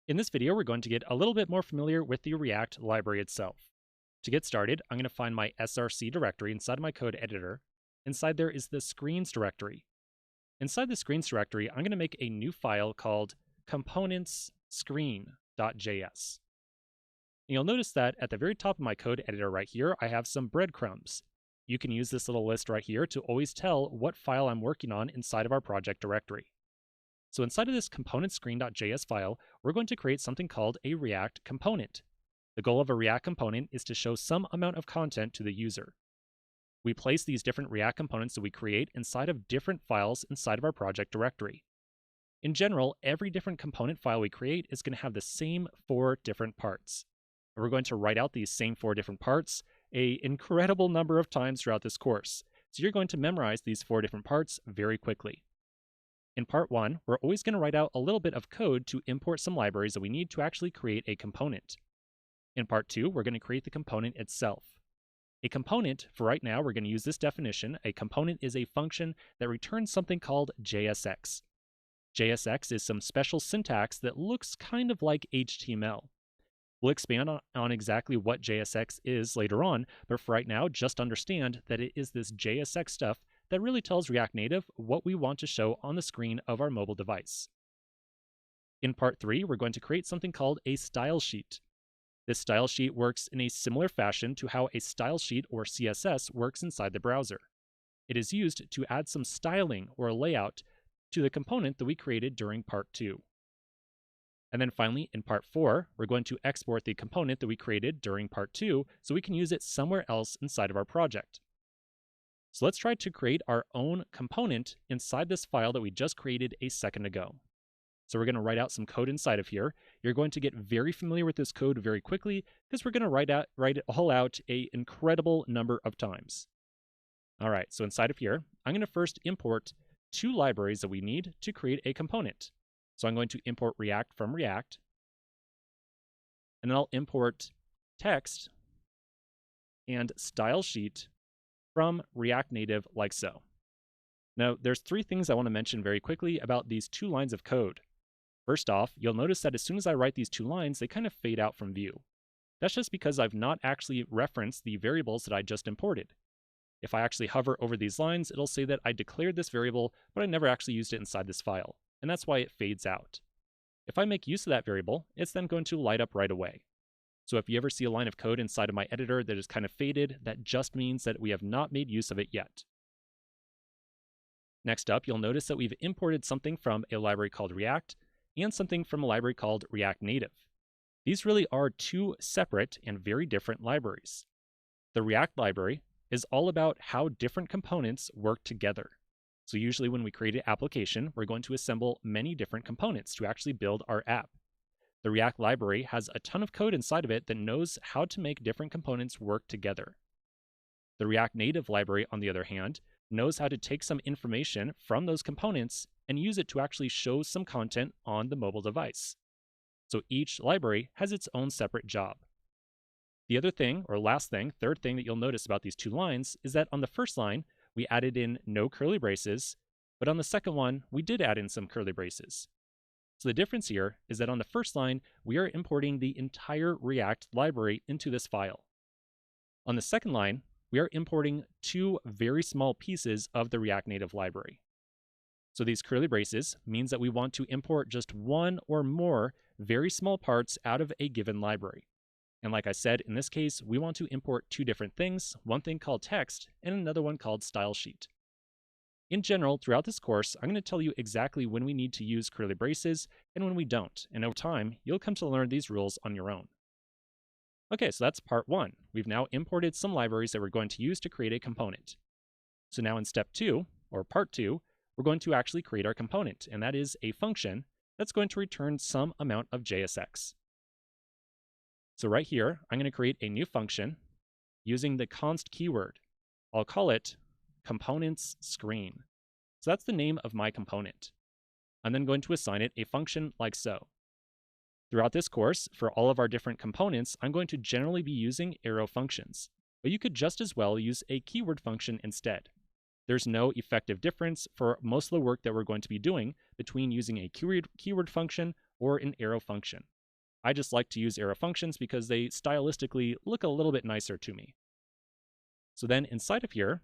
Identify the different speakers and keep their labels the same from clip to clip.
Speaker 1: In this video, we're going to get a little bit more familiar with the React library itself. To get started, I'm going to find my src directory inside of my code editor. Inside there is the screens directory. Inside the screens directory, I'm going to make a new file called components_screen.js. And you'll notice that at the very top of my code editor right here, I have some breadcrumbs. You can use this little list right here to always tell what file I'm working on inside of our project directory. So inside of this components_screen.js file, we're going to create something called a React component. The goal of a React component is to show some amount of content to the user. We place these different React components that we create inside of different files inside of our project directory. In general, every different component file we create is going to have the same 4 different parts. And we're going to write out these same 4 different parts an incredible number of times throughout this course. So you're going to memorize these 4 different parts very quickly. In part 1, we're always going to write out a little bit of code to import some libraries that we need to actually create a component. In part 2, we're going to create the component itself. A component, for right now, we're going to use this definition. A component is a function that returns something called JSX. JSX is some special syntax that looks kind of like HTML. We'll expand on exactly what JSX is later on, but for right now, just understand that it is this JSX stuff that really tells React Native what we want to show on the screen of our mobile device. In part 3, we're going to create something called a style sheet. This style sheet works in a similar fashion to how a style sheet or CSS works inside the browser. It is used to add some styling or layout to the component that we created during part 2. And then finally, in part 4, we're going to export the component that we created during part 2 so we can use it somewhere else inside of our project. So let's try to create our own component inside this file that we just created a second ago. So we're going to write out some code inside of here. You're going to get very familiar with this code very quickly because we're going to write it all out an incredible number of times. All right, so inside of here, I'm going to first import 2 libraries that we need to create a component. So I'm going to import React from React, and then I'll import text and style sheet from React Native like so. Now, there's 3 things I want to mention very quickly about these 2 lines of code. First off, you'll notice that as soon as I write these 2 lines, they kind of fade out from view. That's just because I've not actually referenced the variables that I just imported. If I actually hover over these lines, it'll say that I declared this variable, but I never actually used it inside this file, and that's why it fades out. If I make use of that variable, it's then going to light up right away. So if you ever see a line of code inside of my editor that is kind of faded, that just means that we have not made use of it yet. Next up, you'll notice that we've imported something from a library called React and something from a library called React Native. These really are 2 separate and very different libraries. The React library is all about how different components work together. So usually when we create an application, we're going to assemble many different components to actually build our app. The React library has a ton of code inside of it that knows how to make different components work together. The React Native library, on the other hand, knows how to take some information from those components and use it to actually show some content on the mobile device. So each library has its own separate job. The other thing, or last thing, third thing that you'll notice about these 2 lines is that on the first line, we added in no curly braces, but on the second one, we did add in some curly braces. So the difference here is that on the first line, we are importing the entire React library into this file. On the second line, we are importing 2 very small pieces of the React Native library. So these curly braces means that we want to import just 1 or more very small parts out of a given library. And like I said, in this case, we want to import 2 different things, one thing called text and another one called style sheet. In general, throughout this course, I'm going to tell you exactly when we need to use curly braces and when we don't, and over time, you'll come to learn these rules on your own. Okay, so that's part 1. We've now imported some libraries that we're going to use to create a component. So now in step 2, or part 2, we're going to actually create our component, and that is a function that's going to return some amount of JSX. So right here, I'm going to create a new function using the const keyword. I'll call it components screen. So that's the name of my component. I'm then going to assign it a function like so. Throughout this course, for all of our different components, I'm going to generally be using arrow functions, but you could just as well use a keyword function instead. There's no effective difference for most of the work that we're going to be doing between using a keyword function or an arrow function. I just like to use arrow functions because they stylistically look a little bit nicer to me. So then inside of here,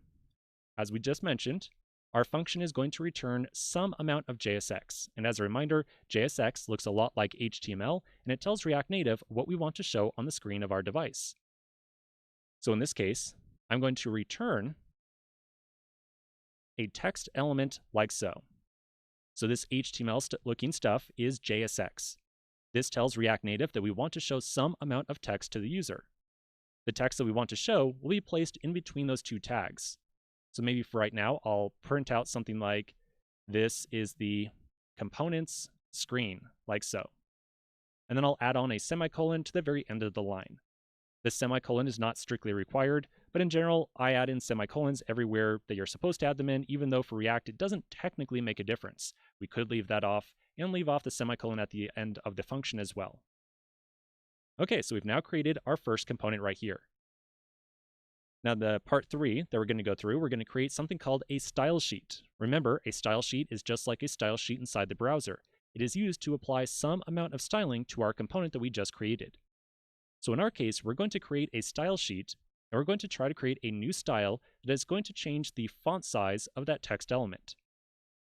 Speaker 1: as we just mentioned, our function is going to return some amount of JSX. And as a reminder, JSX looks a lot like HTML, and it tells React Native what we want to show on the screen of our device. So in this case, I'm going to return a text element like so. So this HTML-looking stuff is JSX. This tells React Native that we want to show some amount of text to the user. The text that we want to show will be placed in between those two tags. So maybe for right now, I'll print out something like, this is the components screen, like so. And then I'll add on a semicolon to the very end of the line. This semicolon is not strictly required, but in general, I add in semicolons everywhere that you're supposed to add them in, even though for React, it doesn't technically make a difference. We could leave that off and leave off the semicolon at the end of the function as well. Okay, so we've now created our first component right here. Now the part 3 that we're going to go through, we're going to create something called a style sheet. Remember, a style sheet is just like a style sheet inside the browser. It is used to apply some amount of styling to our component that we just created. So in our case, we're going to create a style sheet, and we're going to try to create a new style that is going to change the font size of that text element.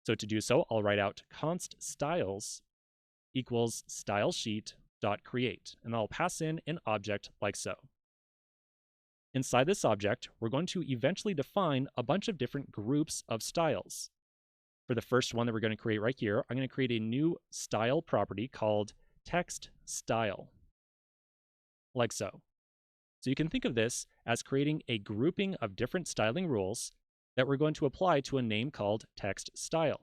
Speaker 1: So to do so, I'll write out const styles equals stylesheet.create, and I'll pass in an object like so. Inside this object, we're going to eventually define a bunch of different groups of styles. For the first one that we're going to create right here, I'm going to create a new style property called text style, like so. So you can think of this as creating a grouping of different styling rules that we're going to apply to a name called text style.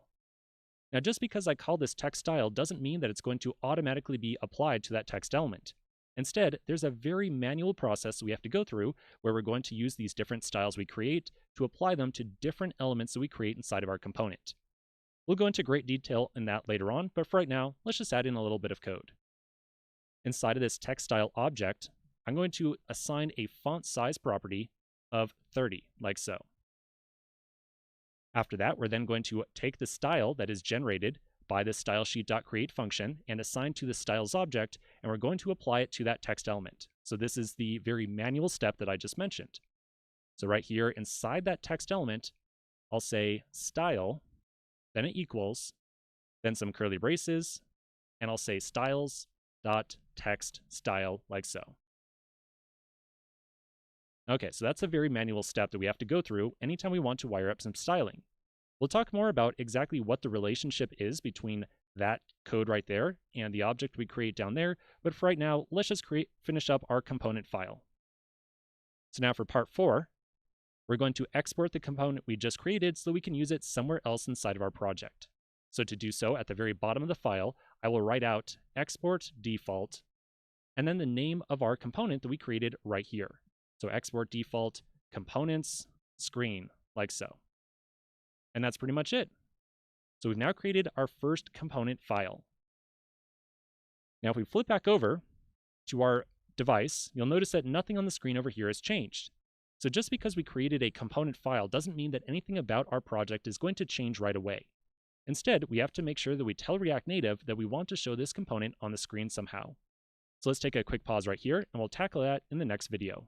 Speaker 1: Now, just because I call this text style doesn't mean that it's going to automatically be applied to that text element. Instead, there's a very manual process we have to go through where we're going to use these different styles we create to apply them to different elements that we create inside of our component. We'll go into great detail in that later on, but for right now, let's just add in a little bit of code. Inside of this text style object, I'm going to assign a font size property of 30, like so. After that, we're then going to take the style that is generated by the stylesheet.create function and assign to the styles object, and we're going to apply it to that text element. So this is the very manual step that I just mentioned. So right here inside that text element, I'll say style, then it equals, then some curly braces, and I'll say styles.text style like so. Okay, so that's a very manual step that we have to go through anytime we want to wire up some styling. We'll talk more about exactly what the relationship is between that code right there and the object we create down there, but for right now, let's just finish up our component file. So now for part 4, we're going to export the component we just created so we can use it somewhere else inside of our project. So to do so, at the very bottom of the file, I will write out export default, and then the name of our component that we created right here. So export default components screen, like so. And that's pretty much it. So we've now created our first component file. Now if we flip back over to our device, you'll notice that nothing on the screen over here has changed. So just because we created a component file doesn't mean that anything about our project is going to change right away. Instead, we have to make sure that we tell React Native that we want to show this component on the screen somehow. So let's take a quick pause right here, and we'll tackle that in the next video.